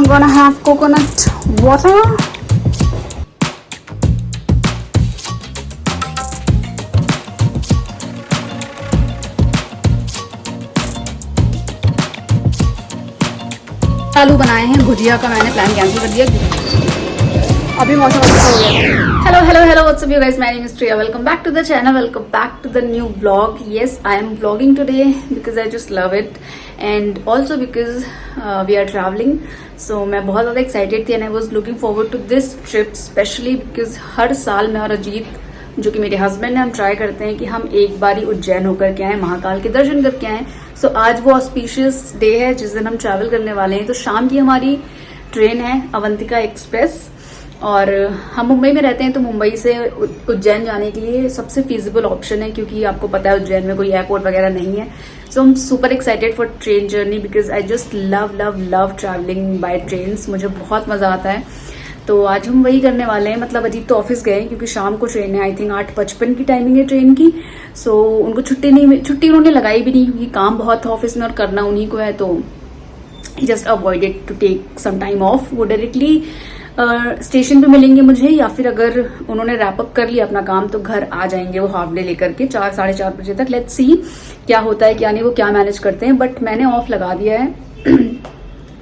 gonna have coconut water. आलू बनाए हैं, भुजिया का मैंने प्लान कैंसिल कर दिया। अभी मौसम अच्छा हो गया। Hello what's up you guys, my name is Priya. Welcome back to the channel, welcome back to the new vlog. Yes, I am vlogging today because I just love it and also because we are travelling. So मैं बहुत ज़्यादा excited थी and I was looking forward to this trip specially because हर साल मैं और अजीत, जो कि मेरे हस्बैंड है, हम ट्राई करते हैं कि हम एक बार ही उज्जैन होकर के आए, महाकाल के दर्शन करके आए। सो आज वो ऑस्पिशियस डे है जिस दिन हम ट्रैवल करने वाले हैं। तो शाम की हमारी ट्रेन है अवंतिका एक्सप्रेस और हम मुंबई में रहते हैं, तो मुंबई से उज्जैन जाने के लिए सबसे फीजिबल ऑप्शन है, क्योंकि आपको पता है उज्जैन में कोई एयरपोर्ट वगैरह नहीं है। सो हम super excited for train journey because I just love travelling by trains. मुझे बहुत मजा आता है। तो आज हम वही करने वाले हैं। मतलब अजीत तो ऑफिस गए क्योंकि शाम को ट्रेन है, आई थिंक 8:55 की टाइमिंग है ट्रेन की। सो उनको छुट्टी उन्होंने लगाई भी नहीं क्योंकि काम बहुत था ऑफिस में और करना उन्हीं को है। तो just avoided to take some time off. वो डायरेक्टली स्टेशन पे मिलेंगे मुझे, या फिर अगर उन्होंने रैप अप कर लिया अपना काम तो घर आ जाएंगे वो हाफ डे लेकर के 4 साढ़े 4 बजे तक। लेट्स सी क्या होता है क्या नहीं, वो क्या मैनेज करते हैं। बट मैंने ऑफ लगा दिया है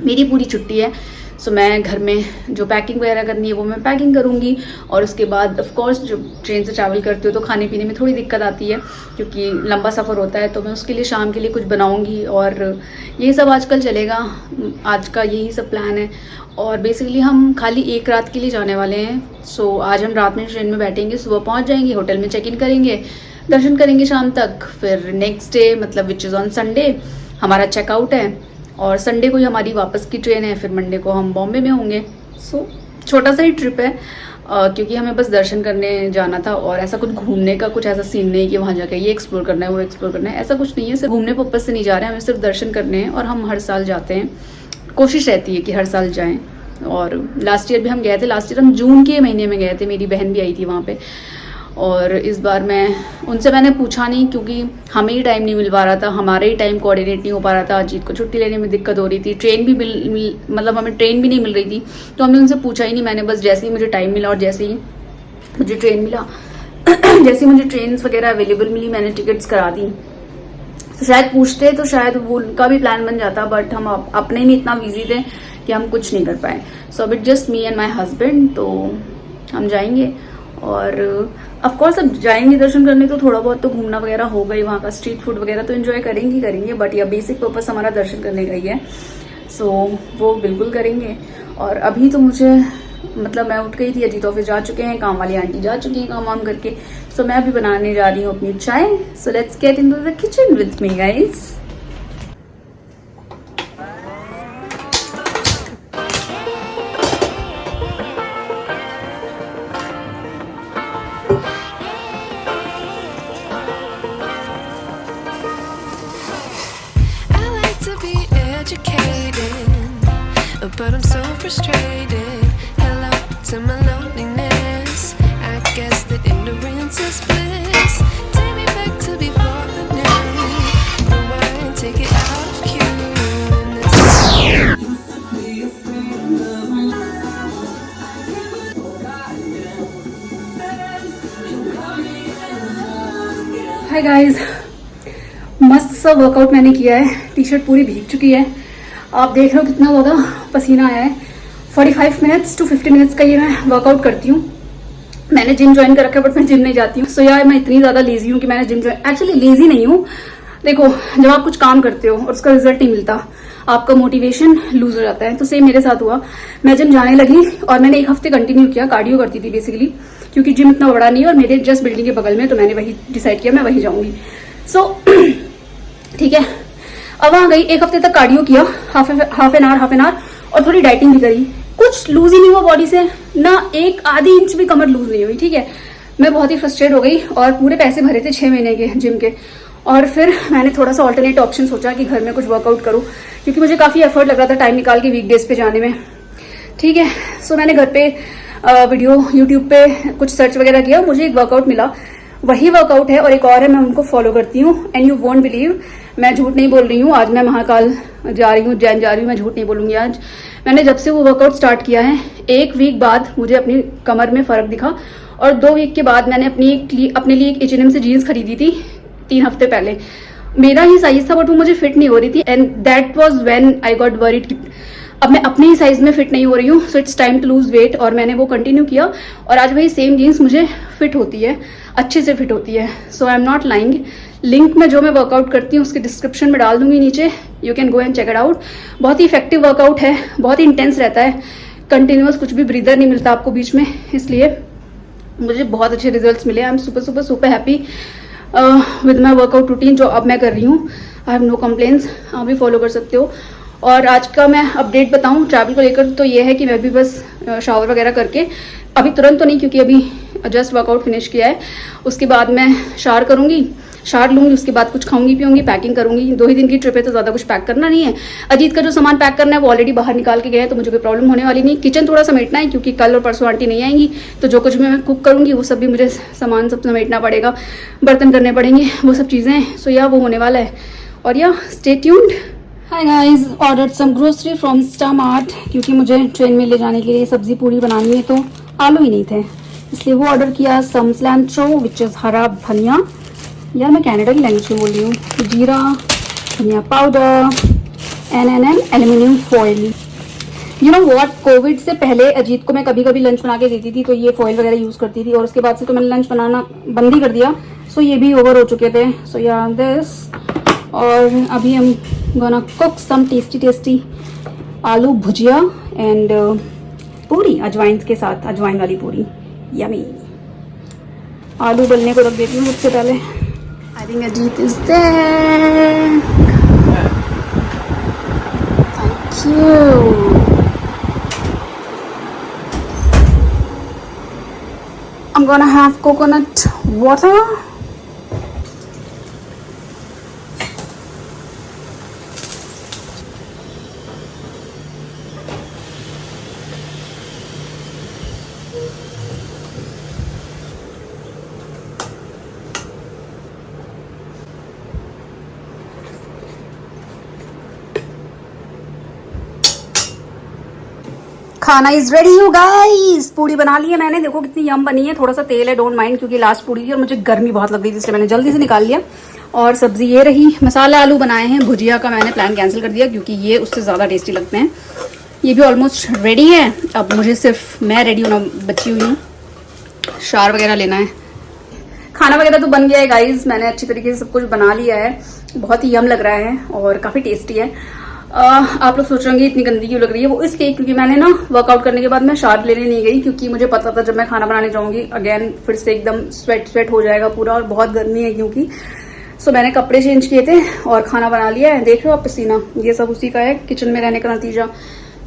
मेरी पूरी छुट्टी है। सो मैं घर में जो पैकिंग वगैरह करनी है वो मैं पैकिंग करूंगी। और उसके बाद ऑफ कोर्स जब ट्रेन से ट्रैवल करती हूँ तो खाने पीने में थोड़ी दिक्कत आती है क्योंकि लंबा सफ़र होता है। तो मैं उसके लिए शाम के लिए कुछ बनाऊंगी और यही सब आजकल चलेगा। आज का यही सब प्लान है और बेसिकली हम खाली एक रात के लिए जाने वाले हैं। सो आज हम रात में ट्रेन में बैठेंगे, सुबह पहुँच जाएंगे, होटल में चेक इन करेंगे, दर्शन करेंगे शाम तक। फिर नेक्स्ट डे मतलब विच इज़ ऑन संडे हमारा चेकआउट है और संडे को ही हमारी वापस की ट्रेन है। फिर मंडे को हम बॉम्बे में होंगे। सो छोटा सा ही ट्रिप है क्योंकि हमें बस दर्शन करने जाना था और ऐसा कुछ घूमने का कुछ ऐसा सीन नहीं कि वहाँ जाकर ये एक्सप्लोर करना है वो एक्सप्लोर करना है, ऐसा कुछ नहीं है। सिर्फ घूमने पर्पज से नहीं जा रहे हैं, हमें सिर्फ दर्शन करने हैं और हम हर साल जाते हैं। कोशिश रहती है कि हर साल जाएँ। और लास्ट ईयर भी हम गए थे, लास्ट ईयर हम जून के महीने में गए थे, मेरी बहन भी आई थी वहाँ पे। और इस बार मैंने पूछा नहीं क्योंकि हमें ही टाइम नहीं मिल पा रहा था, हमारे ही टाइम कोऑर्डिनेट नहीं हो पा रहा था। अजीत को छुट्टी लेने में दिक्कत हो रही थी, ट्रेन भी मतलब हमें ट्रेन भी नहीं मिल रही थी। तो हमने उनसे पूछा ही नहीं। मैंने बस जैसे ही मुझे टाइम मिला और जैसे ही मुझे ट्रेन मिला जैसे ही मुझे ट्रेन वगैरह अवेलेबल मिली मैंने टिकट्स करा दी। तो शायद पूछते तो शायद वो उनका भी प्लान बन जाता, बट हम अपने में इतना बिजी थे कि हम कुछ नहीं कर पाए। सो अब it just me and my husband. तो हम जाएंगे और ऑफकोर्स अब जाएंगे दर्शन करने तो थोड़ा बहुत तो घूमना वगैरह होगा ही, वहाँ का स्ट्रीट फूड वगैरह तो एंजॉय करेंगे। बट यह बेसिक पर्पस हमारा दर्शन करने का ही है। सो वो बिल्कुल करेंगे। और अभी तो मुझे मतलब मैं उठ गई थी, अजीत ऑफिस जा चुके हैं, काम वाली आंटी जा चुकी हैं काम वाम करके। सो मैं अभी बनाने जा रही हूँ अपनी चाय। So let's get into the kitchen with me guys. But I'm so frustrated. Hello to my loneliness. I guess that ignorance is bliss. Take me back to before the new. Rewind, take it out of cue. Hi guys, मस्त सा workout मैंने किया है। T shirt पूरी भीग चुकी है, आप देख रहे हो कितना ज़्यादा पसीना आया है। 45 मिनट्स टू 50 मिनट्स का ये मैं वर्कआउट करती हूँ। मैंने जिम ज्वाइन कर रखा है बट मैं जिम नहीं जाती हूँ। सो यार मैं इतनी ज़्यादा लेजी हूँ कि मैंने जिम ज्वाइन, एक्चुअली लेजी नहीं हूँ। देखो जब आप कुछ काम करते हो और उसका रिजल्ट नहीं मिलता, आपका मोटिवेशन लूज हो जाता है। तो सेम मेरे साथ हुआ। मैं जिम जाने लगी और मैंने 1 हफ्ते कंटिन्यू किया। कार्डियो करती थी बेसिकली क्योंकि जिम इतना बड़ा नहीं है और मेरे जस्ट बिल्डिंग के बगल में, तो मैंने वही डिसाइड किया मैं वही जाऊँगी। सो ठीक है, अब वहां गई, 1 हफ्ते तक कार्डियो किया, हाफ एन आवर और थोड़ी डाइटिंग भी करी। कुछ लूज ही नहीं हुआ बॉडी से, ना 1 आधी इंच भी कमर लूज नहीं हुई। ठीक है, मैं बहुत ही फ्रस्ट्रेट हो गई और पूरे पैसे भरे थे 6 महीने के जिम के। और फिर मैंने थोड़ा सा ऑल्टरनेट ऑप्शन सोचा कि घर में कुछ वर्कआउट करूँ क्योंकि मुझे काफ़ी एफर्ट लग रहा था टाइम निकाल के वीकडेज पे जाने में। ठीक है, सो मैंने घर पे वीडियो यूट्यूब पे कुछ सर्च वगैरह किया, मुझे एक वर्कआउट मिला। वही वर्कआउट है और एक और है, मैं उनको फॉलो करती हूँ एंड यू वोंट बिलीव, मैं झूठ नहीं बोल रही हूँ। आज मैं महाकाल जा रही हूँ, उज्जैन जा रही हूँ, मैं झूठ नहीं बोलूँगी। आज मैंने जब से वो वर्कआउट स्टार्ट किया है, 1 वीक बाद मुझे अपनी कमर में फ़र्क दिखा, और 2 वीक के बाद मैंने अपने लिए एक H&M से जीन्स खरीदी थी 3 हफ्ते पहले। मेरा ही साइज था बट वो मुझे फिट नहीं हो रही थी, and that was when I got worried. अब मैं अपने ही साइज में फिट नहीं हो रही हूँ, so it's time to lose weight, और मैंने वो कंटिन्यू किया, और आज वही सेम जीन्स मुझे फिट होती है, अच्छे से फिट होती है। So I am not lying. Link में जो मैं वर्कआउट करती हूँ उसके डिस्क्रिप्शन में डाल दूंगी नीचे, you can go and check it out. बहुत ही इफेक्टिव वर्कआउट है, बहुत ही इंटेंस रहता है, कंटिन्यूअस, कुछ भी ब्रीदर नहीं मिलता आपको बीच में, इसलिए मुझे बहुत अच्छे रिजल्ट्स मिले। I am super happy with my workout routine जो अब मैं कर रही हूँ। आई हैव नो कंप्लेंट्स, आप भी फॉलो कर सकते हो। और आज का मैं अपडेट बताऊं ट्रैवल को लेकर, तो ये है कि मैं भी बस शावर वगैरह करके, अभी तुरंत तो नहीं क्योंकि अभी जस्ट वर्कआउट फिनिश किया है, उसके बाद मैं शावर लूंगी, उसके बाद कुछ खाऊंगी पीऊंगी, पैकिंग करूंगी। 2 ही दिन की ट्रिप है तो ज़्यादा कुछ पैक करना नहीं है। अजीत का जो सामान पैक करना है वो ऑलरेडी बाहर निकाल के गए हैं, तो मुझे कोई प्रॉब्लम होने वाली नहीं। किचन थोड़ा समेटना है क्योंकि कल और परसों आंटी नहीं आएंगी, तो जो कुछ भी मैं कुक करूंगी वो सब भी मुझे सामान सब समेटना पड़ेगा, बर्तन करने पड़ेंगे, वो सब चीज़ें। सो या वो होने वाला है, और yeah stay tuned. Hi guys, ordered some grocery from Instamart, क्योंकि मुझे ट्रेन में ले जाने के लिए सब्जी पूरी बनानी है, तो आलू ही नहीं थे, इसलिए वो ऑर्डर किया। सम सिलैंट्रो विच इज़ हरा धनिया, यार मैं कनाडा की लैंग्वेज में बोल रही हूँ, जीरा, धनिया powder, an aluminium foil. You know what, Covid से पहले अजीत को मैं कभी कभी लंच बना के देती थी, तो ये फॉइल वगैरह यूज़ करती थी, और उसके बाद से तो मैंने लंच बनाना बंद ही कर दिया, सो ये भी ओवर हो चुके थे। सो या दिस, और अभी हम गोना कुक सम टेस्टी आलू भुजिया एंड पूरी अजवाइन के साथ, अजवाइन वाली पूरी, यमी। आलू उबलने को रख देती हूँ सबसे पहले। I think Ajit is there, thank you. I'm gonna have coconut water. खाना इज रेडी यू गाइस। पूरी बना ली है मैंने, देखो कितनी यम बनी है। थोड़ा सा तेल है, डोंट माइंड, क्योंकि लास्ट पूरी थी और मुझे गर्मी बहुत लग रही थी, इसलिए मैंने जल्दी से निकाल लिया। और सब्जी ये रही, मसाला आलू बनाए हैं। भुजिया का मैंने प्लान कैंसिल कर दिया क्योंकि ये उससे ज़्यादा टेस्टी लगते हैं। ये भी ऑलमोस्ट रेडी है, अब मुझे सिर्फ मैं रेडी होना बची हुई हूँ, शार वगैरह लेना है। खाना वगैरह तो बन गया है गाइज, मैंने अच्छी तरीके से सब कुछ बना लिया है। बहुत ही यम लग रहा है और काफ़ी टेस्टी है। आप लोग सोच रहे होंगे इतनी गंदी क्यों लग रही है, वो इसलिए क्योंकि मैंने ना वर्कआउट करने के बाद मैं शावर लेने नहीं गई, क्योंकि मुझे पता था जब मैं खाना बनाने जाऊंगी अगेन फिर से एकदम स्वेट हो जाएगा पूरा, और बहुत गर्मी है क्योंकि। सो मैंने कपड़े चेंज किए थे और खाना बना लिया है। देख लो आप पसीना, ये सब उसी का है, किचन में रहने का नतीजा।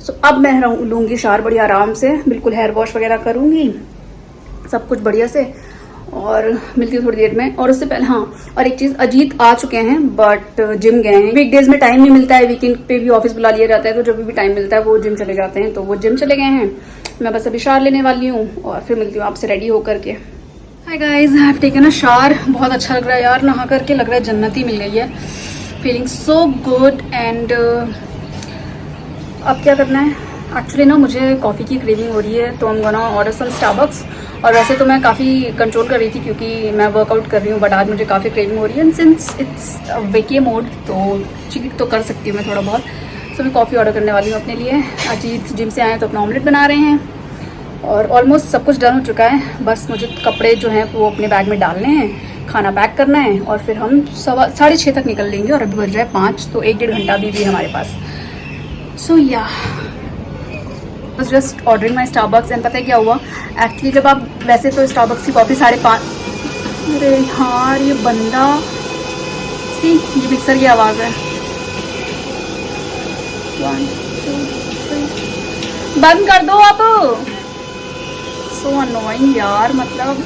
सो अब मैं लूंगी शावर बड़ी आराम से, बिल्कुल हेयर वॉश वगैरह करूंगी, सब कुछ बढ़िया से, और मिलती हूँ थोड़ी देर में। और उससे पहले हाँ, और एक चीज़, अजीत आ चुके हैं बट जिम गए हैं। वीकडेज में टाइम नहीं मिलता है, वीकेंड पे भी ऑफिस बुला लिया जाता है, तो जब भी टाइम मिलता है वो जिम चले जाते हैं, तो वो जिम चले गए हैं। मैं बस अभी शावर लेने वाली हूँ और फिर मिलती हूँ आपसे रेडी होकर के। Hi guys, I have taken a shower. बहुत अच्छा लग रहा है यार, नहा करके लग रहा है जन्नत ही मिल गई है। Feeling so good. एंड अब क्या करना है, एक्चुअली ना मुझे कॉफ़ी की क्रेविंग हो रही है, तो हम गोना ऑर्डर सम स्टारबक्स। और वैसे तो मैं काफ़ी कंट्रोल कर रही थी क्योंकि मैं वर्कआउट कर रही हूँ, बट आज मुझे काफ़ी क्रेविंग हो रही है। एंड सिंस इट्स वेके मोड तो चीट तो कर सकती हूँ मैं थोड़ा बहुत। सो मैं कॉफ़ी ऑर्डर करने वाली हूँ अपने लिए। अजीत जिम से आए तो अपना ऑमलेट बना रहे हैं, और ऑलमोस्ट सब कुछ डन हो चुका है। बस मुझे कपड़े जो हैं वो अपने बैग में डालने हैं, खाना पैक करना है, और फिर हम 6:30 तक निकल लेंगे। और अभी बज रहा है 5, तो 1-1.5 घंटा भी है हमारे पास। सो या just ordering my Starbucks. And पता है क्या हुआ, एक्चुअली जब आप वैसे तो स्टारबक्स की कॉफ़ी 5:30। अरे यार ये बंदा, सी ये मिक्सर की आवाज़ है। 1 2 3 बंद कर दो आप। सो अनोइंग यार, मतलब।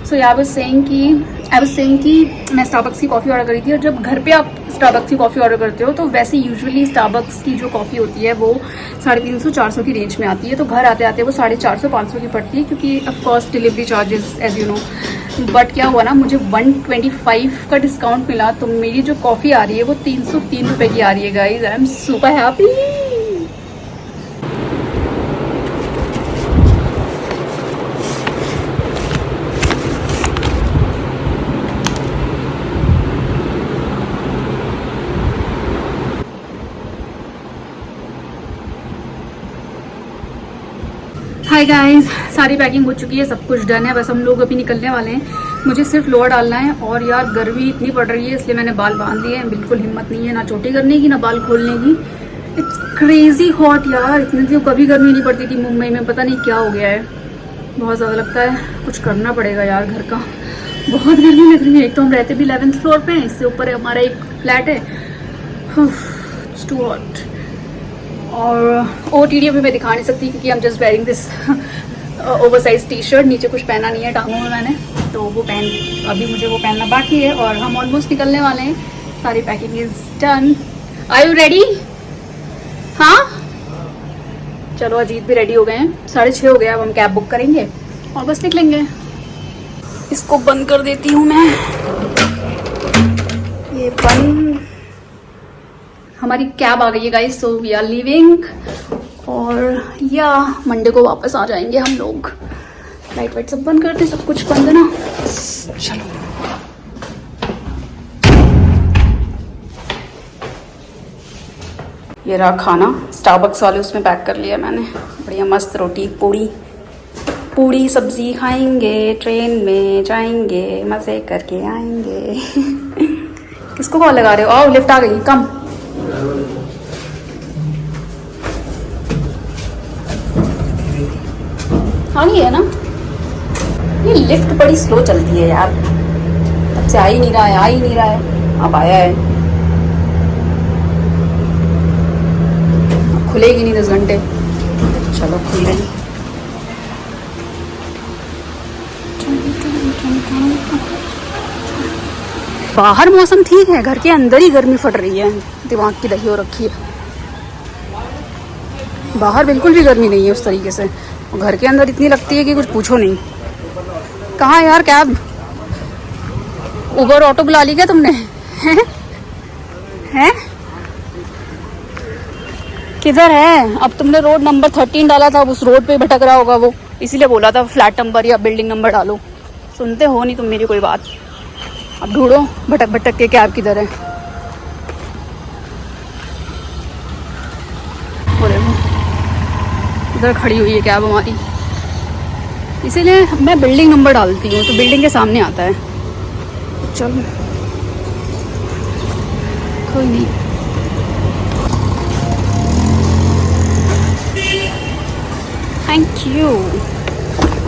सो आई वाज सेइंग कि मैं स्टारबक्स की कॉफ़ी ऑर्डर करी थी, और जब घर पे आप स्टारबक्स की कॉफ़ी ऑर्डर करते हो तो वैसे यूजुअली स्टारबक्स की जो कॉफ़ी होती है वो 350-400 की रेंज में आती है, तो घर आते आते वो 450-500 की पड़ती है, क्योंकि of course delivery charges as you know. But क्या हुआ ना, मुझे 125 का डिस्काउंट मिला, तो मेरी जो कॉफ़ी आ रही है वो 303 रुपये की आ रही है guys. I am super happy. Hi guys, सारी पैकिंग हो चुकी है, सब कुछ डन है, बस हम लोग अभी निकलने वाले हैं। मुझे सिर्फ लोअर डालना है, और यार गर्मी इतनी पड़ रही है इसलिए मैंने बाल बांध दिए हैं। बिल्कुल हिम्मत नहीं है ना चोटी करने की ना बाल खोलने की। इट्स क्रेजी हॉट यार, इतने दिन कभी गर्मी नहीं पड़ती थी मुंबई में, पता नहीं क्या हो गया है, बहुत ज़्यादा लगता है कुछ करना पड़ेगा यार घर का। बहुत गर्मी लग रही है, एक तो हम रहते भी 11th फ्लोर पे हैं, इससे ऊपर हमारा एक फ्लैट है। It's too hot. और OOTD अभी मैं दिखा नहीं सकती क्योंकि I am just wearing this oversize T shirt, नीचे कुछ पहना नहीं है टांगों में मैंने, तो वो अभी मुझे वो पहनना बाकी है, और हम ऑलमोस्ट निकलने वाले हैं। सारी packing is done. Are you ready? हाँ चलो, अजीत भी रेडी हो गए हैं, 6:30 हो गया, अब हम कैब बुक करेंगे और बस निकलेंगे। इसको बंद कर देती हूँ मैं, ये बंद। हमारी कैब आ गई है guys, so we are leaving, और या मंडे को वापस आ जाएंगे हम लोग। लाइट वाइट सब बंद करते, सब कुछ बंद है ना। चलो ये रहा खाना, स्टारबक्स वाले उसमें पैक कर लिया मैंने, बढ़िया मस्त रोटी पूड़ी सब्जी खाएंगे, ट्रेन में जाएंगे, मज़े करके आएंगे। किसको कॉल लगा रहे हो? आओ, लिफ्ट आ गई, कम। आ गई है ना? ये लिफ्ट बड़ी स्लो चलती है यार, अब से आ ही नहीं रहा है, अब आया है। खुलेगी नहीं 10 घंटे, चलो खुल गई। बाहर मौसम ठीक है, घर के अंदर ही गर्मी फट रही है, दिमाग की दही हो रखी है। बाहर बिल्कुल भी गर्मी नहीं है उस तरीके से, घर के अंदर इतनी लगती है कि कुछ पूछो नहीं। कहाँ यार कैब? उबर ऑटो बुला ली क्या तुमने? हैं? किधर है? अब तुमने रोड नंबर 13 डाला था, अब उस रोड पे भटक रहा होगा वो, इसीलिए बोला था फ्लैट नंबर या बिल्डिंग नंबर डालो। सुनते हो नहीं तुम मेरी कोई बात। अब ढूंढो भटक भटक के कैब किधर है। इधर खड़ी हुई है कैब हमारी, इसीलिए मैं बिल्डिंग नंबर डालती हूँ तो बिल्डिंग के सामने आता है। चलो कोई नहीं। Thank you.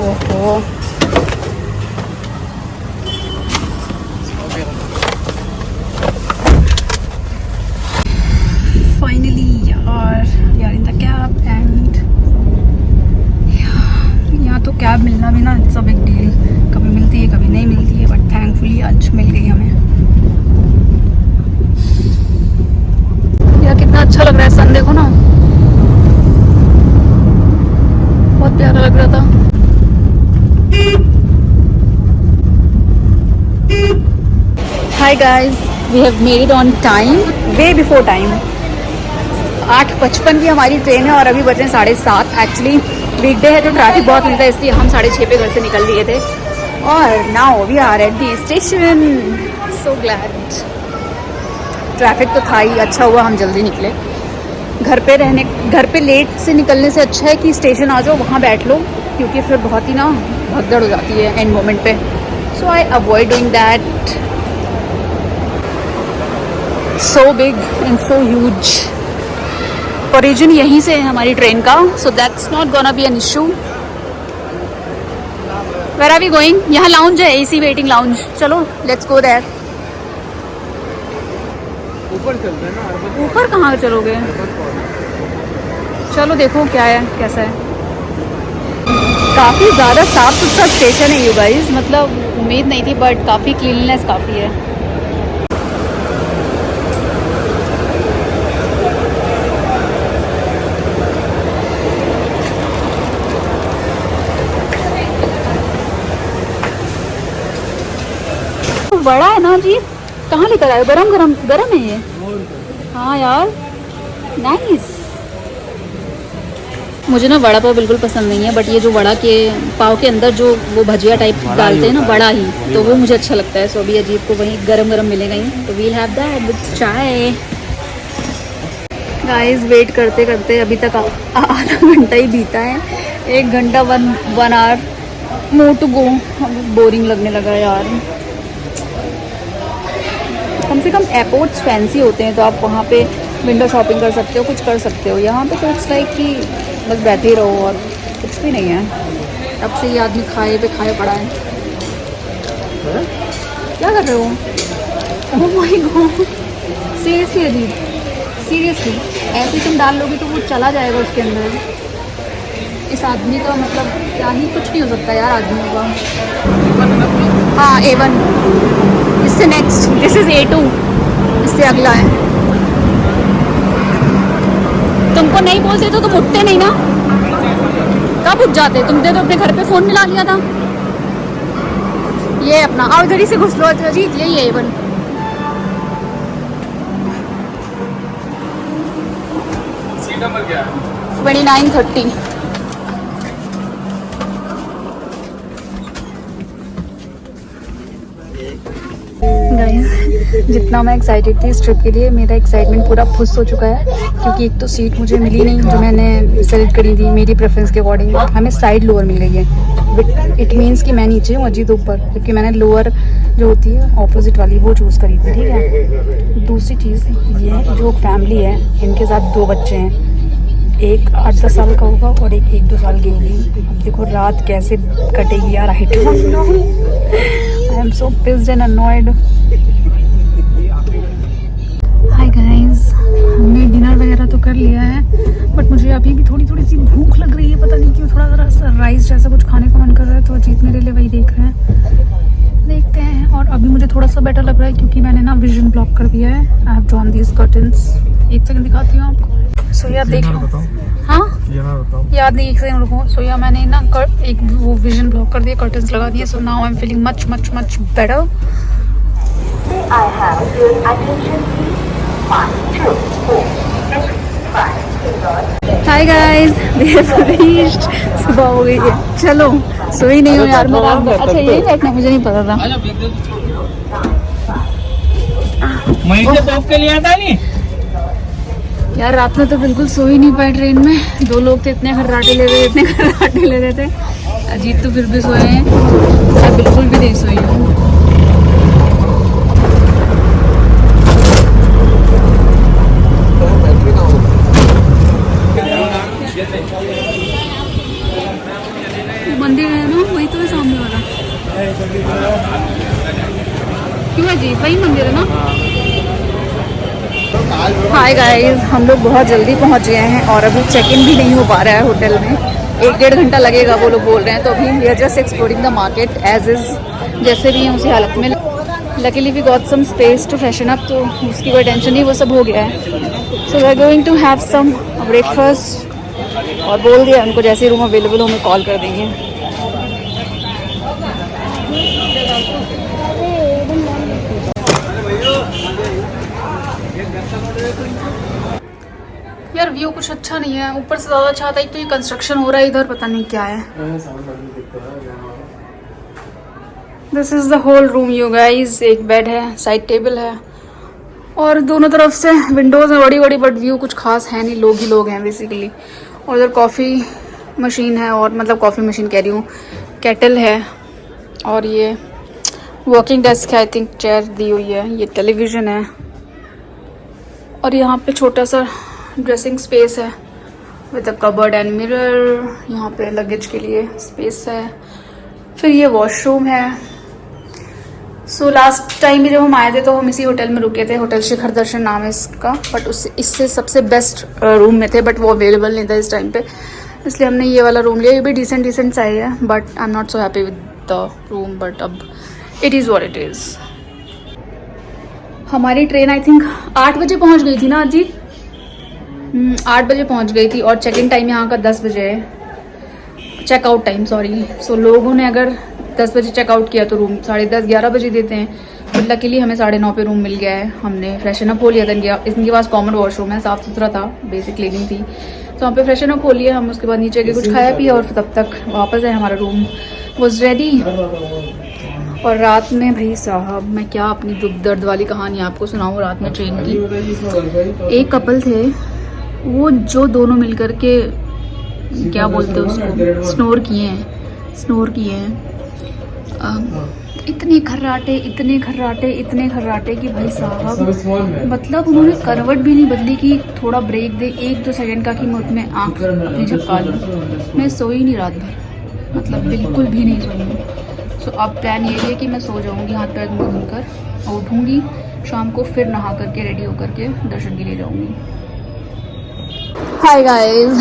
ओहो फाइनली यार we are in the cab, and यहाँ तो कैब मिलना भी ना इट्स अ बिग डील, कभी मिलती है कभी नहीं मिलती है, बट थैंकफुली आज मिल गई हमें। यार कितना अच्छा लग रहा है, सन देखो ना, बहुत प्यारा लग रहा था। Hi guys, we have made it on time, way before time. 8:55 की हमारी ट्रेन है और अभी बजे 7:30। एक्चुअली वीकडे है तो ट्रैफिक बहुत मिलता है, इसलिए हम 6:30 पे घर से निकल लिए थे, और now we are at the station. So glad. Traffic तो था ही, अच्छा हुआ हम जल्दी निकले। घर पे लेट से निकलने से अच्छा है कि स्टेशन आ जाओ, वहाँ बैठ लो, क्योंकि फिर बहुत ही ना भगदड़ हो जाती है एंड मोमेंट पे। So I avoid doing that. So big and so huge. Origin यहीं से है हमारी ट्रेन का, so that's not gonna be an issue. Where are we going? यहाँ लाउंज है, एसी वेटिंग लाउंज, चलो लेट्स गो देयर। ऊपर चलते हैं ना। ऊपर कहाँ चलोगे? चलो देखो क्या है कैसा है। काफ़ी ज़्यादा साफ सुथरा स्टेशन है यू गाइस, मतलब उम्मीद नहीं थी बट काफ़ी क्लीननेस काफ़ी है। बड़ा है ना जी, कहाँ लेकर आए? गरम गरम गरम है ये। हाँ यार नाइस। मुझे ना वड़ा पाव बिल्कुल पसंद नहीं है, बट ये जो वड़ा के पाव के अंदर जो वो भजिया टाइप डालते हैं ना, बड़ा ही, तो वो मुझे अच्छा लगता है। सो अभी अजीब को वहीं गरम गरम मिलेगा ही, तो वील हैव दैट विद चाय। गाइस वेट करते करते अभी तक आधा घंटा ही बीता है। 1 घंटा 1 hour more to go. Boring लगने लगा यार। कम से कम एयरपोर्ट्स फैंसी होते हैं तो आप वहाँ पे विंडो शॉपिंग कर सकते हो, कुछ कर सकते हो। यहाँ पे तो इट्स लाइक कि बस बैठे ही रहो और कुछ भी नहीं है। अब से ये आदमी खाए पे खाए पड़ा है। क्या कर रहे हो? ओह माय गॉड, सीरियसली अजीब, सीरियसली ऐसे तुम डाल लोगे तो वो चला जाएगा उसके अंदर। इस आदमी का मतलब क्या ही कुछ नहीं हो सकता यार आदमियों का। हाँ A1, इससे नेक्स्ट दिस इज A2, इससे अगला है। तुमको नहीं बोलते तो तुम उठते नहीं ना? कब उठ जाते? तुमने तो अपने घर पे फोन मिला लिया था। ये अपना आओ इधर ही से घुस लो अजीत, यही है A1। सीट नंबर क्या है? 2930। गाइस जितना मैं एक्साइटेड थी इस ट्रिप के लिए, मेरा एक्साइटमेंट पूरा फुस हो चुका है। क्योंकि एक तो सीट मुझे मिली नहीं जो मैंने सेलेक्ट करी थी मेरी प्रेफरेंस के अकॉर्डिंग। हमें साइड लोअर मिल गई है। इट मीन्स कि मैं नीचे हूँ, अजीत ऊपर, क्योंकि मैंने लोअर जो होती है ऑपोजिट वाली वो चूज़ करी थी। ठीक है। दूसरी चीज़ ये जो फैमिली है, इनके साथ 2 बच्चे हैं। एक 8-10 साल का होगा और एक 1-2 साल की होगी। अब देखो रात कैसे कटेगी यार। I don't know, I am so pissed and annoyed. Hi guys, हमने डिनर वगैरह तो कर लिया है, बट मुझे अभी भी थोड़ी सी भूख लग रही है। पता नहीं क्यों, थोड़ा सा राइस जैसा कुछ खाने का मन कर रहा है। तो अजीत मेरे लिए वही देख रहे हैं, देखते हैं। और अभी मुझे थोड़ा सा बेटर लग रहा है क्योंकि मैंने ना विजन ब्लॉक कर दिया है। I have drawn these curtains. 1 second दिखाती हूँ आपको। सो यार देख लो। हाँ याद नहीं, 1 सेकंड रुको। सो यार मैंने ना एक वो विजन ब्लॉक कर दिया, कर्टन्स लगा दिए। So now I am feeling much much much better. I have your attention please. 5, 2, 4, 3, 5, hi guys, we have reached. सुबह हो गई है। चलो सोई नहीं हूँ यार मैं रात भर। अच्छा यही बैठना, मुझे नहीं पता था। महीने टॉप के लिए आता नहीं यार रात में तो बिल्कुल सो ही नहीं पाए ट्रेन में। 2 लोग तो इतने खर्राटे ले रहे थे। अजीत तो फिर भी सोए हैं, मैं बिल्कुल भी नहीं सोई हूँ। मंदिर है ना, वही तो है सामने वाला। क्यों है जी, वही मंदिर है ना। हाय गाइस, हम लोग बहुत जल्दी पहुंच गए हैं और अभी चेक इन भी नहीं हो पा रहा है होटल में। 1-1.5 घंटा लगेगा वो लोग बोल रहे हैं। तो अभी we are just exploring the market as is, जैसे भी हैं उसी हालत में। Luckily we got some space to freshen up, तो उसकी कोई टेंशन नहीं, वो सब हो गया है। So we are going to have some breakfast और बोल दिया उनको जैसे रूम अवेलेबल हो हमें कॉल कर देंगे। यार व्यू कुछ अच्छा नहीं है, ऊपर से ज़्यादा अच्छा आता है। एक तो ये कंस्ट्रक्शन हो रहा है इधर, पता नहीं क्या है। This is the whole room you guys. एक बेड है, साइड टेबल है और दोनों तरफ से विंडोज़ हैं बड़ी बड़ी, बट व्यू कुछ खास है नहीं। लोग ही लोग हैं बेसिकली। और उधर कॉफ़ी मशीन है, और मतलब कॉफ़ी मशीन कह रही हूँ, केटल है। और ये वर्किंग डेस्क है, आई थिंक चेयर दी हुई है। ये टेलीविज़न है और यहाँ पे छोटा सा ड्रेसिंग स्पेस है with a cupboard and mirror. यहाँ पे लगेज के लिए स्पेस है। फिर ये वॉशरूम है। सो लास्ट टाइम भी जब हम आए थे तो हम इसी होटल में रुके थे। होटल शिखर दर्शन नाम है इसका, बट इससे सबसे बेस्ट रूम में थे, बट वो अवेलेबल नहीं था इस टाइम पे, इसलिए हमने ये वाला रूम लिया। ये भी डिसेंट सा ही है, but I am not so happy with the room, but अब it is what it is. हमारी ट्रेन आई थिंक 8 बजे पहुँच गई थी ना अजीत। 8 बजे पहुँच गई थी और चेक इन टाइम यहाँ का 10 बजे है, चेकआउट टाइम सॉरी। सो लोगों ने अगर 10 बजे चेकआउट किया तो रूम 10:30-11 बजे देते हैं। लकीली हमें 9:30 पे रूम मिल गया है। हमने फ्रेशन अप हो लिया था। इनके पास कॉमन वॉशरूम है, साफ़ सुथरा था, बेसिक क्लीनिंग थी, तो वहाँ पे फ्रेशन अप हो लिया हम। उसके बाद नीचे के कुछ खाया पिया और फिर तब तक वापस है। हमारा रूम वॉज रेडी। और रात में भाई साहब मैं क्या अपनी दुख दर्द वाली कहानी आपको सुनाऊँ। रात में ट्रेन की एक कपल थे, वो जो दोनों मिलकर के क्या बोलते हैं उसको, स्नोर किए हैं। इतने खर्राटे कि भाई साहब मतलब उन्होंने करवट भी नहीं बदली कि थोड़ा ब्रेक दे 1-2 सेकंड का कि मैं उसमें आँख अपनी झपका लूँ। मैं सोई नहीं रात भर, मतलब बिल्कुल भी नहीं सोई हूँ। सो अब प्लान ये है कि मैं सो जाऊँगी हाथ पैर मुँह धुलकर और उठूँगी शाम को, फिर नहा करके रेडी होकर के दर्शन के लिए जाऊँगी। हाय गाइस,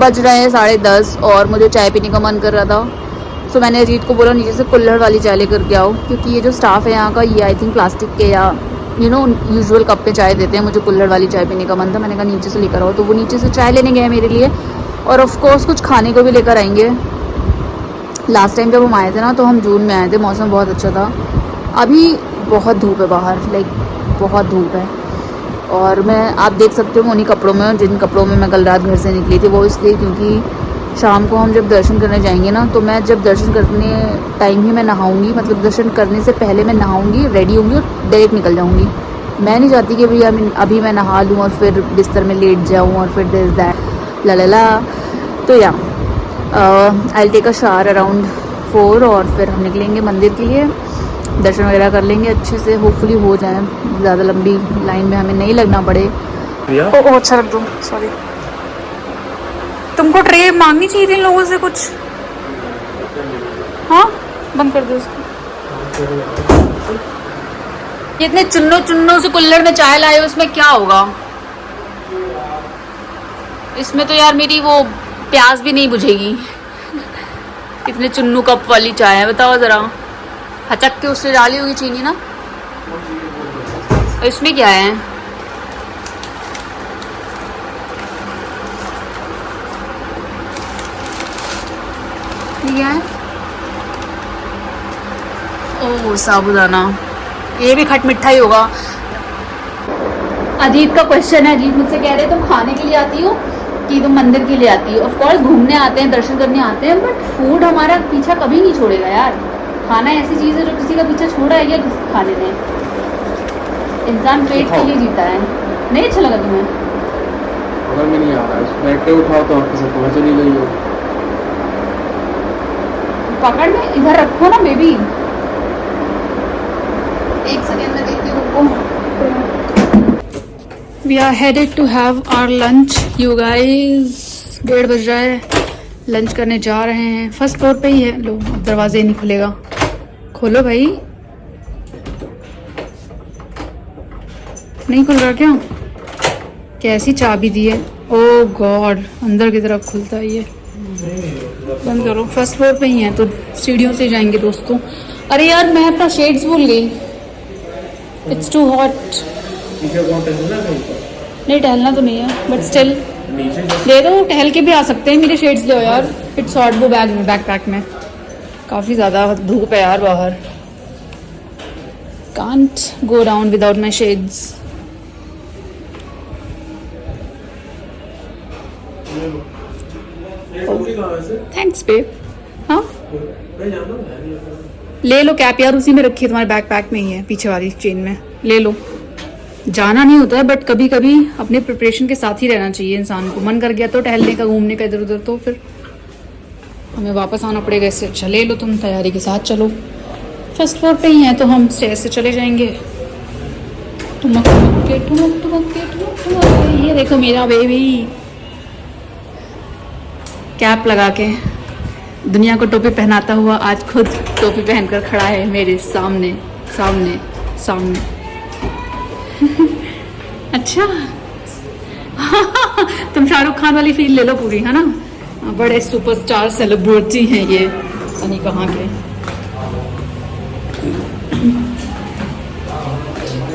बज रहे हैं 10:30 और मुझे चाय पीने का मन कर रहा था। सो मैंने अजीत को बोला नीचे से कुल्हड़ वाली चाय लेकर के आओ, क्योंकि ये जो स्टाफ है यहाँ का ये आई थिंक प्लास्टिक के या यूजुअल कप पे चाय देते हैं। मुझे कुल्हड़ वाली चाय पीने का मन था, मैंने कहा नीचे से लेकर आओ। तो वो नीचे से चाय लेने गए मेरे लिए और ऑफ कोर्स कुछ खाने को भी लेकर आएंगे। लास्ट टाइम जब हम आए थे ना तो हम जून में आए थे, मौसम बहुत अच्छा था। अभी बहुत धूप है बाहर, लाइक बहुत धूप है। और मैं आप देख सकते हो उन्हीं कपड़ों में, जिन कपड़ों में मैं कल रात घर से निकली थी, वो इसलिए क्योंकि शाम को हम जब दर्शन करने जाएंगे ना, तो मैं जब दर्शन करने टाइम ही मैं नहाऊंगी, मतलब दर्शन करने से पहले मैं नहाऊंगी, रेडी होंगी और डायरेक्ट निकल जाऊंगी। मैं नहीं चाहती कि भैया अभी मैं नहा लूँ और फिर बिस्तर में लेट जाऊँ और फिर दिस दैट ला। तो yeah I take a shower around 4 और फिर हम निकलेंगे मंदिर के लिए, दर्शन वगैरह कर लेंगे अच्छे से, होपफुली हो जाए, ज़्यादा लंबी लाइन में हमें नहीं लगना पड़े। ओ अच्छा रख दो, सॉरी। तुमको ट्रे मांगनी चाहिए थी इन लोगों से कुछ। हाँ बंद कर दो इसको। ये इतने चुन्नों से कुल्हड़ में चाय लाए हो, उसमें क्या होगा? इसमें तो यार मेरी वो प्यास भी नहीं बुझेगी। इतने चुन्नू कप वाली चाय है, बताओ जरा। हचक के उससे डाली होगी चीनी ना। इसमें क्या है? ये है ओह साबूदाना, ये भी खट मिठा ही होगा। अजीत का क्वेश्चन है, अजीत मुझसे कह रहे तुम खाने के लिए आती हो कि तुम मंदिर के लिए आती हो? ऑफ कोर्स घूमने आते हैं, दर्शन करने आते हैं, बट फूड हमारा पीछा कभी नहीं छोड़ेगा यार। खाना ऐसी चीज़ है जो किसी का पीछा छोड़ा है या खाने में। इंसान पेट के लिए जीता है। नहीं अच्छा लगा तुम्हें? अगर मैं नहीं आ रहा है बैठ के उठाओ तो आपके साथ पहुँच नहीं गई हो। पकड़ में इधर रखो ना बेबी। एक सेकेंड में देखती हूँ। We are headed to have our lunch you guys. 1:30 बज रहा है, लंच करने जा रहे हैं। फर्स्ट फ्लोर पे ही है। लो अब दरवाजे नहीं खुलेगा, खोलो भाई। नहीं खुल रहा क्या? कैसी चाबी दी है? ओह गॉड, अंदर की तरफ खुलता है ये। बंद करो। फर्स्ट फ्लोर पे ही है तो सीढ़ियों से जाएंगे दोस्तों। अरे यार मैं अपना शेड्स भूल गई। It's too hot. नहीं टहलना तो नहीं है बट स्टिल दे दो, टहल के भी आ सकते हैं। मेरे शेड्स ले यार, फिट्स हॉट वो बैग में, बैकपैक में। काफ़ी ज़्यादा धूप है यार बाहर। Can't go down without my shades. Thanks babe. हाँ ले लो कैप यार, उसी में रखी है तुम्हारे बैकपैक में ही है, पीछे वाली चेन में। ले लो। जाना नहीं होता है बट कभी कभी अपने प्रिपरेशन के साथ ही रहना चाहिए इंसान को। मन कर गया तो टहलने का, घूमने का इधर उधर, तो फिर हमें वापस आना पड़ेगा। इससे अच्छा ले लो तुम तैयारी के साथ चलो। फर्स्ट फ्लोर पे ही है तो हम स्टेयर से चले जाएंगे। ठुमक के ठुमक ठुमक के ठुमक ठुमक के। ये देखो मेरा बेबी कैप लगा के दुनिया को टोपी पहनाता हुआ आज खुद टोपी पहनकर खड़ा है मेरे सामने सामने सामने। अच्छा तुम शाहरुख खान वाली फील ले लो पूरी, है ना? बड़े सुपरस्टार सेलिब्रिटी हैं ये, नहीं कहाँ के।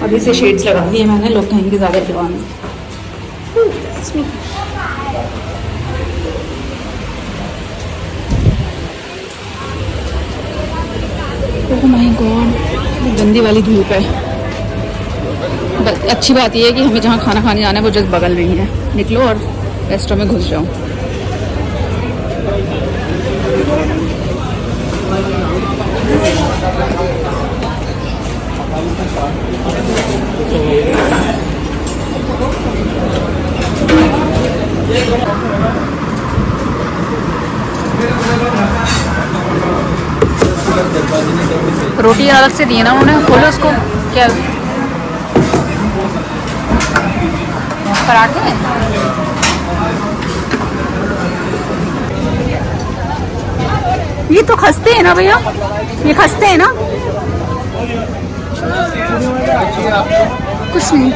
अभी से शेड्स लगा दिए मैंने, लोग कहेंगे ज़्यादा जवान। ओह माय गॉड, गंदी वाली धूप है। अच्छी बात यह है कि हमें जहाँ खाना खाने जाना है वो जस्ट बगल में ही है, निकलो और रेस्टोरेंट में घुस जाओ। रोटी अलग से दी है ना उन्होंने, खोलो उसको। क्या पराठे हैं? ये तो खस्ते हैं ना भैया, ये खस्ते हैं ना? कुछ नहीं।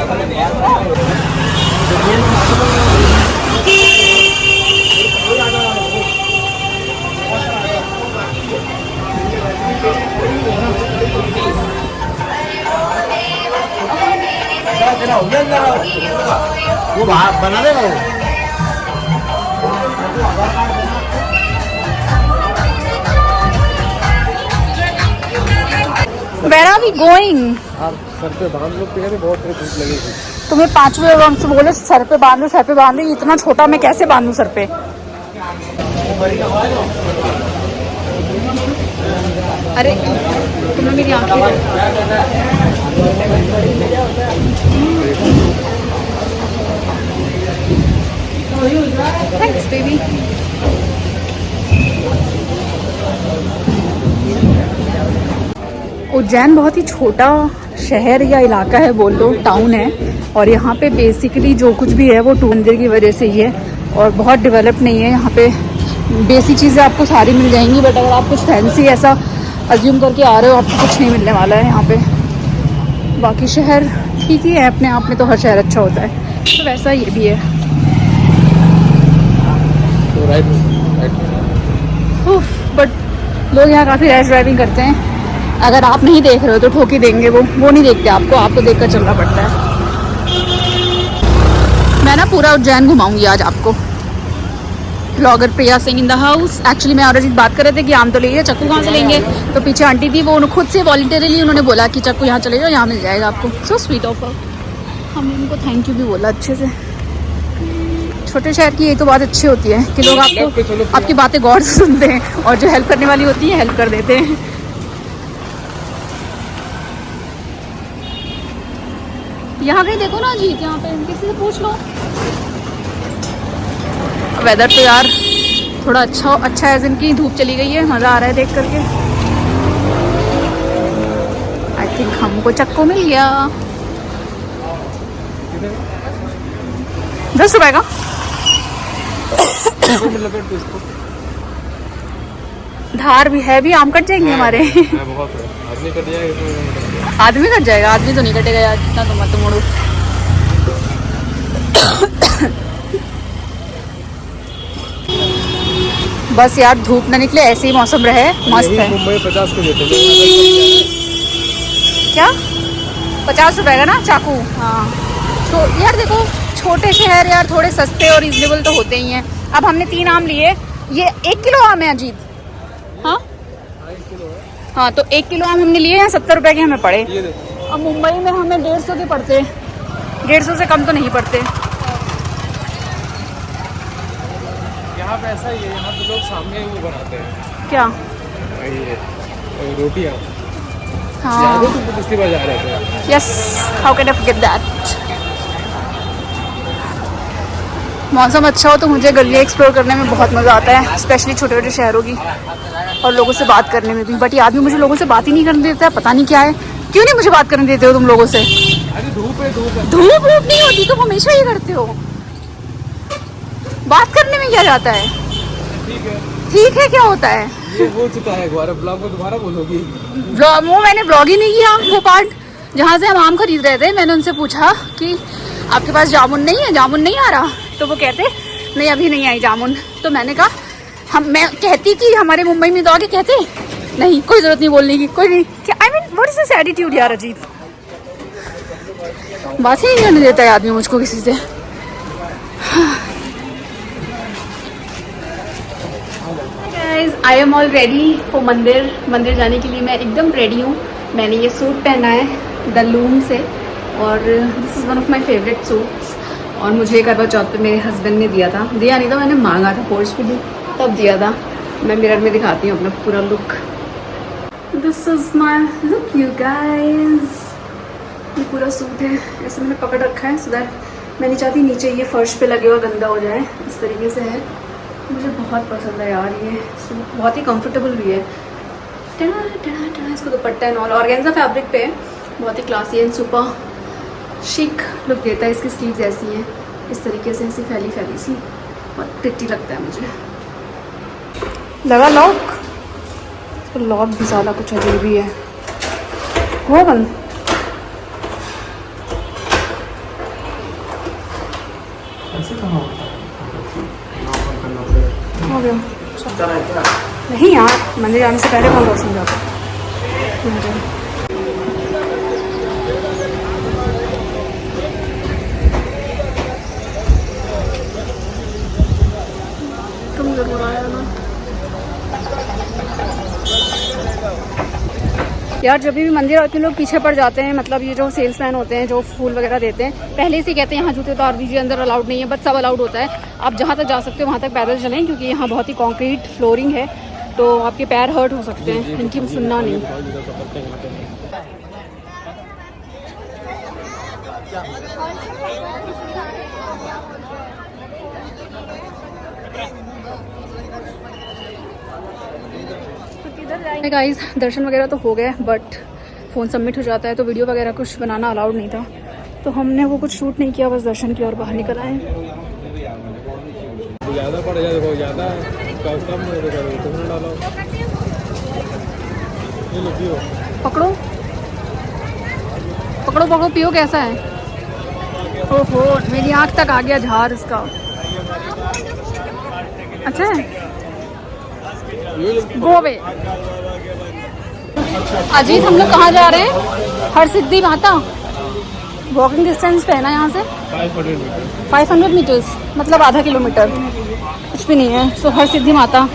वो बना देगा वो। Where are we going? आप सर पे बांध लो, पेड़ बहुत तेज धूप लगेगी। तुम्हें 5वें राउंड से बोले सर पे बांधो, सर पे बांधो। इतना छोटा मैं कैसे बांधू सर पे? अरे तुमने मेरी आंखें थैंक्स बेबी। उज्जैन बहुत ही छोटा शहर या इलाका है, बोल लो टाउन है, और यहाँ पे बेसिकली जो कुछ भी है वो मंदिर की वजह से ही है, और बहुत डेवलप नहीं है। यहाँ पे बेसिक चीज़ें आपको सारी मिल जाएंगी, बट अगर आप कुछ फैंसी ऐसा अज्यूम करके आ रहे हो आपको कुछ नहीं मिलने वाला है यहाँ पे। बाकी शहर ठीक ही है अपने आप में, तो हर शहर अच्छा होता है, तो वैसा ये भी है। बट लोग यहाँ काफ़ी रैश ड्राइविंग करते हैं। अगर आप नहीं देख रहे हो तो ठोकी देंगे, वो नहीं देखते आपको देख कर चलना पड़ता है। मैं ना पूरा उज्जैन घुमाऊंगी आज आपको। Blogger Priya Singh in the house. Actually मैं और अजीत बात कर रहे थे कि आम तो ले लिया, चक्कू कहाँ से लेंगे, तो पीछे आंटी थी, वो खुद से वॉलंटियरली उन्होंने बोला कि चक्कू यहाँ चले जाओ, यहाँ मिल जाएगा आपको। So sweet of her. हमने उनको थैंक यू भी बोला अच्छे से। छोटे शहर की ये तो बात अच्छी होती है कि लोग आपको आपकी बातें गौर से सुनते हैं, और जो हेल्प करने वाली होती है हेल्प कर देते हैं। यहाँ कहीं देखो ना जीत, यहाँ पे किसी से पूछ लो। वेदर तो यार थोड़ा अच्छा है, जिनकी धूप चली गई है, मज़ा आ रहा है देख करके। आई थिंक हमको चक्कू मिल गया। 10 रुपए का। धार भी है भी, आम कट जाएंगे हमारे। आदमी कट जाएगा, आदमी तो नहीं कटेगा यार, इतना तो मत मोड़ो। बस यार धूप ना निकले, ऐसे ही मौसम रहे, मस्त है। मुंबई 50 के देते हैं। क्या 50 रुपए का ना चाकू? हाँ तो यार देखो, छोटे शहर यार थोड़े सस्ते और रिजनेबल तो होते ही हैं। अब हमने 3 आम लिए, ये 1 किलो आम है अजीत। हाँ हाँ, तो 1 किलो आम हमने लिए हैं, 70 रुपए के हमें पड़े। अब मुंबई में हमें 150 के पड़ते, 150 से कम तो नहीं पड़ते। यहाँ पे ऐसा ही है, यहाँ पे लोग सामने ही वो बनाते हैं। क्या? ये रोटियाँ। हाँ तो पिछली बार जा रहे थे। Yes, how can I forget that. मौसम अच्छा हो तो मुझे गलियाँ एक्सप्लोर करने में बहुत मज़ा आता है, स्पेशली छोटे छोटे शहरों की, और लोगों से बात करने में भी। बट ये आदमी मुझे लोगों से बात ही नहीं करने देता है, पता नहीं क्या है। क्यों नहीं मुझे बात करने देते हो तुम लोगों से? अरे धूप है। धूप नहीं होती, तुम हमेशा ये करते हो। बात करने में क्या जाता है? ठीक है क्या होता है? ये हो चुका है, ब्लॉग में दोबारा बोलोगी। वो मैंने ब्लॉग ही नहीं किया। वो पार्ट जहाँ से हम आम खरीद रहे थे, मैंने उनसे पूछा कि आपके पास जामुन नहीं है, जामुन नहीं आ रहा? तो वो कहते नहीं अभी नहीं आई जामुन। तो मैंने कहा मैं कहती कि हमारे मुंबई में तो आगे कहते नहीं, कोई जरूरत नहीं बोलने की, कोई नहीं। क्या I mean what is this attitude यार, अजीब बात ही नहीं करने देता है आदमी मुझको किसी से। Guys I am all ready for मंदिर जाने के लिए मैं एकदम रेडी हूँ। मैंने ये सूट पहना है द लूम से और this is one of my favourite suits. और मुझे करवा चौथ पे मेरे हस्बैंड ने दिया नहीं था, मैंने मांगा था फोर्सफुली, तब दिया था। मैं मिरर में दिखाती हूँ अपना पूरा look. This is my look you guys. ये पूरा सूट है, ऐसे मैंने पकड़ रखा है सो दैट मैं नहीं चाहती नीचे ये फर्श पे लगे हुआ गंदा हो जाए। इस तरीके से है, मुझे बहुत पसंद है यार ये सूट, बहुत ही कंफर्टेबल भी है। टना टना टना इसको दुपट्टा एंड ऑल ऑर्गेन्जा फैब्रिक पे है, बहुत ही क्लासी एंड सुपर शिक लुक देता है। इसकी स्लीव्स ऐसी हैं, इस तरीके से ऐसी फैली फैली सी, बहुत प्रिटी लगता है मुझे। लगा लॉक, तो लॉक भी ज़्यादा कुछ अजीब ही है। हो बंद ऐसे कहाँ होता है? हो गया नहीं यार, मंदिर जाने से पहले कौन रोशन जाता है। तुम जरूर आया ना यार। जब भी मंदिर आते हैं लोग पीछे पड़ जाते हैं, मतलब ये जो सेल्समैन होते हैं जो फूल वगैरह देते हैं, पहले से कहते हैं यहाँ जूते उतार दीजिए, अंदर अलाउड नहीं है, बट सब अलाउड होता है। आप जहाँ तक जा सकते हो वहाँ तक पैदल चलें, क्योंकि यहाँ बहुत ही कंक्रीट फ्लोरिंग है, तो आपके पैर हर्ट हो सकते हैं। इनकी सुनना नहीं। गाइस दर्शन वगैरह तो हो गए, बट फ़ोन सबमिट हो जाता है तो वीडियो वगैरह कुछ बनाना अलाउड नहीं था, तो हमने वो कुछ शूट नहीं किया, बस दर्शन की और बाहर निकल आए। ज़्यादा पड़ जाए, बहुत ज़्यादा कम डालो। पकड़ो पकड़ो पकड़ो, पियो। कैसा है? ओहो, मेरी आँख तक आ गया झार इसका। अच्छा है, गोवे। अजीत, हम लोग कहाँ जा रहे हैं? हर सिद्धि माता। वॉकिंग डिस्टेंस पे है ना यहाँ से 500 मीटर्स, मतलब आधा किलोमीटर, कुछ भी नहीं है। सो हर सिद्धि माता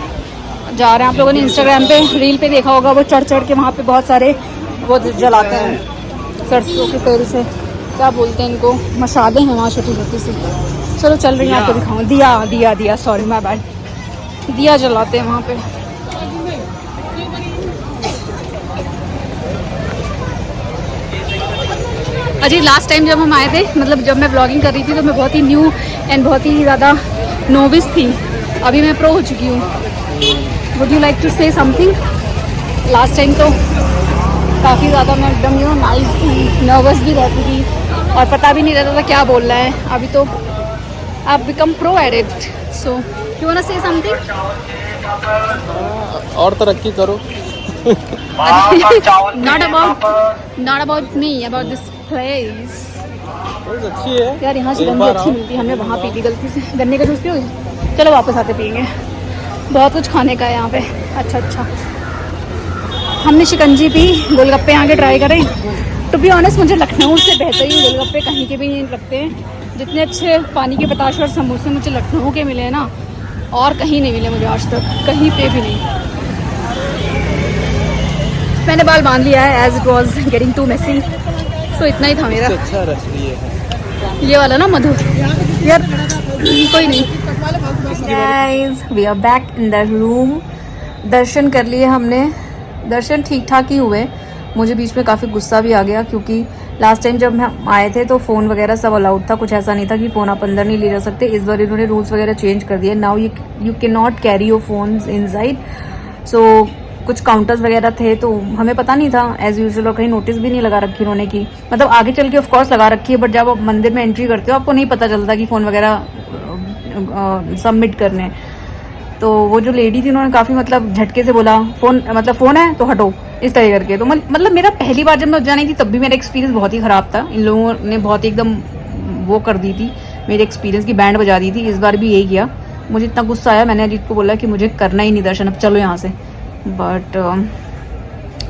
जा रहे हैं। आप लोगों ने इंस्टाग्राम पे रील पे देखा होगा, वो चढ़ चढ़ के वहाँ पे बहुत सारे वो जलाते हैं सरसों के तेल से, क्या बोलते हैं इनको, मशाले हैं वहाँ छोटी छोटी सी। चलो चल रही हैं, आपको दिखाऊँ। दिया सॉरी माय बैड, दिया जलाते हैं वहाँ पे। अजी लास्ट टाइम जब हम आए थे, मतलब जब मैं व्लॉगिंग कर रही थी, तो मैं बहुत ही न्यू एंड बहुत ही ज़्यादा नोविस थी। अभी मैं प्रो हो चुकी हूँ। Would you like to say something? Last time तो काफ़ी ज़्यादा मैं एकदम नाइस थी, नर्वस भी रहती थी और पता भी नहीं रहता था क्या बोलना है। अभी तो आप become pro at it. So you want to say something? और तरक्की करो। not about me, about this place। अच्छी है यार, यहाँ शिकंजी अच्छी मिलती है। हमने वहाँ पी ली गलती से। गन्ने का जूस पियोगे? चलो वापस आते पियेंगे। बहुत कुछ खाने का है यहाँ पे। अच्छा, हमने शिकंजी पी, गोलगप्पे यहाँ के ट्राई करें। टू बी ऑनेस्ट, मुझे लखनऊ से बेहतरीन गोलगप्पे कहीं के भी नहीं लगते हैं। जितने अच्छे पानी के बताशे और समोसे मुझे लखनऊ के मिले हैं ना, और कहीं नहीं मिले मुझे आज तक, कहीं पे भी नहीं। मैंने बाल बांध लिया है, as it was getting too messy. So इतना ही था मेरा। अच्छा रच रही है ये वाला ना मधुर यार, कोई नहीं। Guys, we are back in the room. दर्शन कर लिए हमने, दर्शन ठीक ठाक ही हुए। मुझे बीच में काफ़ी गुस्सा भी आ गया, क्योंकि लास्ट टाइम जब हम आए थे तो फ़ोन वगैरह सब अलाउड था, कुछ ऐसा नहीं था कि फ़ोन आप अंदर नहीं ले जा सकते। इस बार इन्होंने रूल्स वगैरह चेंज कर दिए। Now you can not carry your phones inside. So कुछ काउंटर्स वगैरह थे, तो हमें पता नहीं था एज यूजुअल, और कहीं नोटिस भी नहीं लगा रखी उन्होंने की, मतलब आगे चल के ऑफकोर्स लगा रखी है, बट जब आप मंदिर में एंट्री करते हो आपको नहीं पता चलता कि फ़ोन वगैरह सबमिट करने। तो वो जो लेडी थी उन्होंने काफ़ी मतलब झटके से बोला, फ़ोन है तो हटो, इस तरह करके। तो मतलब मेरा पहली बार जब मैं उज्जैन आई थी तब भी मेरा एक्सपीरियंस बहुत ही ख़राब था। इन लोगों ने बहुत ही एकदम वो कर दी थी, मेरे एक्सपीरियंस की बैंड बजा दी थी। इस बार भी यही किया। मुझे इतना गुस्सा आया, मैंने अजीत को बोला कि मुझे करना ही नहीं दर्शन, अब चलो यहाँ से। बट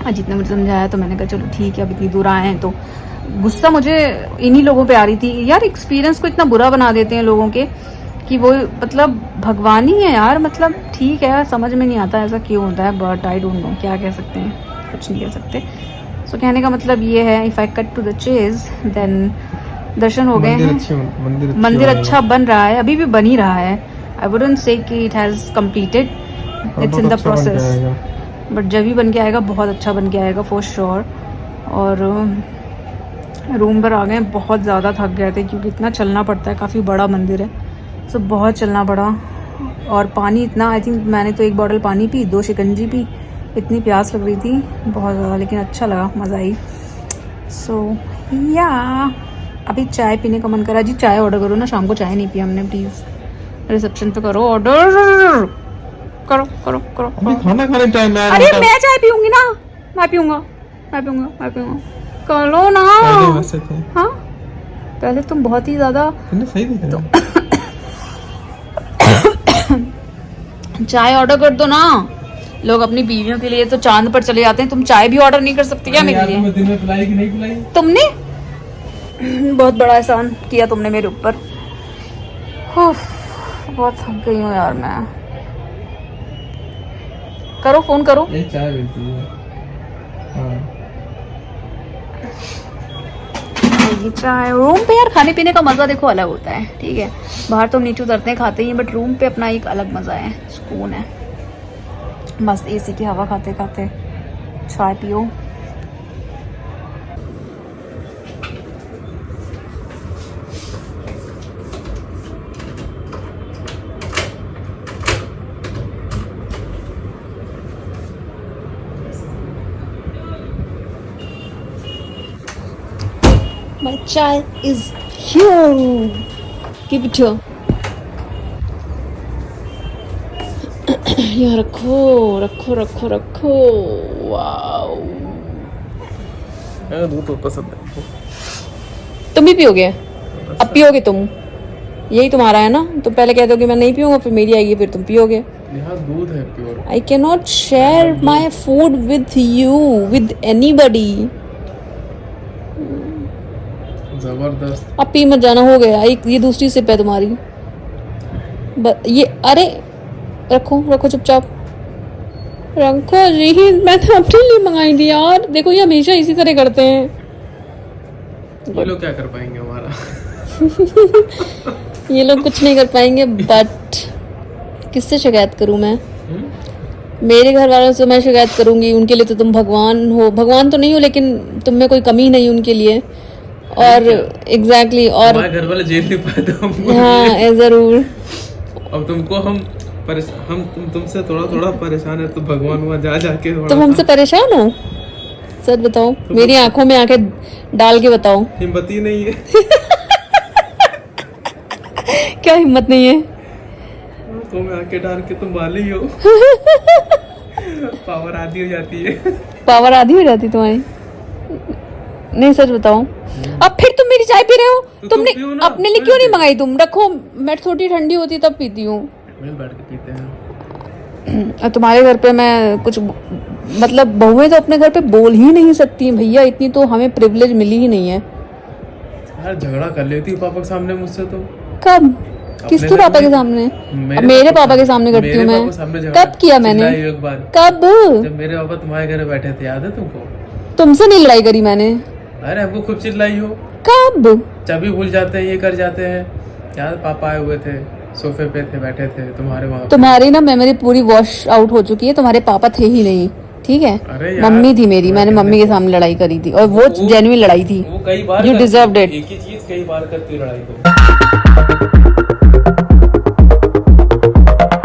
अजीत ने मुझे समझाया, तो मैंने कहा चलो ठीक है, अब इतनी दूर आए हैं। तो गुस्सा मुझे इन्हीं लोगों पे आ रही थी यार, एक्सपीरियंस को इतना बुरा बना देते हैं लोगों के कि वो मतलब भगवान ही है यार। मतलब ठीक है, समझ में नहीं आता ऐसा क्यों होता है, बट आई डोंट नो, क्या कह सकते हैं, कुछ नहीं कह सकते। सो कहने का मतलब ये है, if I cut to the chase then दर्शन हो गए हैं। मंदिर अच्छा बन रहा है, अभी भी बन ही रहा है। आई वुडंट से कि it has completed, it's in the process, but जब भी बन के आएगा बहुत अच्छा बन के आएगा फॉर श्योर। और रूम पर आ गए, बहुत ज़्यादा थक गए थे क्योंकि इतना चलना पड़ता है, काफ़ी बड़ा मंदिर है, सो बहुत चलना पड़ा। और पानी इतना, आई थिंक मैंने तो 1 बॉटल पानी पी, 2 शिकंजी पी, इतनी प्यास लग रही थी बहुत ज़्यादा, लेकिन अच्छा लगा, मज़ा आई। सो या अभी चाय पीने का मन करा जी। चाय ऑर्डर करो ना, शाम को चाय नहीं पी हमने, प्लीज़ रिसेप्शन पे करो ऑर्डर, करो करो करो, अभी खाना खाने टाइम में अरे मैं चाय पीऊंगी ना, मैं पीऊंगा। करो ना। पहले वैसे थे। हाँ पहले तुम बहुत ही ज़्यादा सही दिख रहा है। चाय ऑर्डर कर दो ना। लोग अपनी बीवियों के लिए तो चांद पर चले जाते हैं, तुम चाय भी ऑर्डर नहीं कर सकती क्या मेरे लिए? दिन में पिलाई कि नहीं पिलाई? तुमने बहुत बड़ा एहसान किया तुमने मेरे ऊपर। बहुत थक गई हूँ यार मैं। करो फोन करो। ये चाय मिलती है। हाँ। ये चाय रूम पे यार, खाने पीने का मज़ा देखो अलग होता है, ठीक है। बाहर तो हम नीचे उतरते हैं खाते ही हैं, बट रूम पे अपना एक अलग मज़ा है, सुकून है। मस्त एसी की हवा खाते खाते चाय पियो। My chai is here. Keep it here. यहाँ रखो रखो रखो रखो। वाओ, दूध तो पसंद है। तुम भी पियोगे? अब पियोगे तुम? यही तुम्हारा है ना, तुम पहले कहते हो कि मैं नहीं पीऊंगा, फिर मेरी आएगी, फिर तुम पियोगे। यहाँ दूध है pure. I cannot share my food with you, with anybody. जबरदस्त। अब पी मत जाना, हो गया एक, ये दूसरी सिप है तुम्हारी। ये अरे रखो रखो चुपचाप रखो जी, मैं तो अपने लिए मंगाई थी यार। देखो ये हमेशा इसी तरह करते हैं। ये लोग क्या कर पाएंगे हमारा? ये लोग कुछ नहीं कर पाएंगे, बट किससे शिकायत करूं मैं? मेरे घर वालों से मैं शिकायत करूंगी। उनके लिए तो तुम भगवान हो, भगवान तो नहीं हो, लेकिन तुम में कोई कमी नहीं उनके लिए। और एग्जैक्टली और हमारे घर वाले जेल नहीं पाए तो हमको। हाँ जरूर। अब तुमको हम तुमसे थोड़ा परेशान है तो भगवान वहाँ जा जाके तुम हमसे परेशान हो? सच बताओ, मेरी आंखों में आंखें डाल के बताओ। हिम्मती नहीं है। क्या हिम्मत नहीं है? तुम आंखें डाल के तुम वाली हो। पावर आधी हो जाती है। पावर आधी हो जाती तुम्हारी? नहीं सच बताओ। अब फिर तुम मेरी चाय पी रहे हो? तो तुमने तुम पियो ना, अपने लिए क्यों नहीं मंगाई? तुम रखो, मैं थोड़ी ठंडी होती तब पीती हूँ। मिल बैठ के पीते हैं। तुम्हारे घर पे मैं कुछ मतलब बहुएं तो अपने घर पे बोल ही नहीं सकती भैया, इतनी तो हमें प्रिविलेज मिली ही नहीं है। यार झगड़ा कर लेती है पापा के सामने मुझसे तो। कब? किसके पापा के सामने? मेरे पापा के सामने करती हूँ मैं। कब किया मैंने? एक बार कब? जब मेरे पापा तुम्हारे घर बैठे थे, याद है तुमको? तुमसे नहीं लड़ाई करी मैंने। अरे हमको खूब चिल्लाई हो। कब? चाबी भूल जाते हैं, ये कर जाते हैं। याद, पापा आए हुए थे, सोफे पे थे, बैठे थे तुम्हारे वहाँ। तुम्हारी ना मेमोरी पूरी वॉश आउट हो चुकी है, तुम्हारे पापा थे ही नहीं, ठीक है? मम्मी थी मेरी, मैंने मम्मी के सामने लड़ाई करी थी, और वो जेन्युइन लड़ाई थी। वो कई बार You deserved it. एक ही चीज कई बार करती लड़ाई को।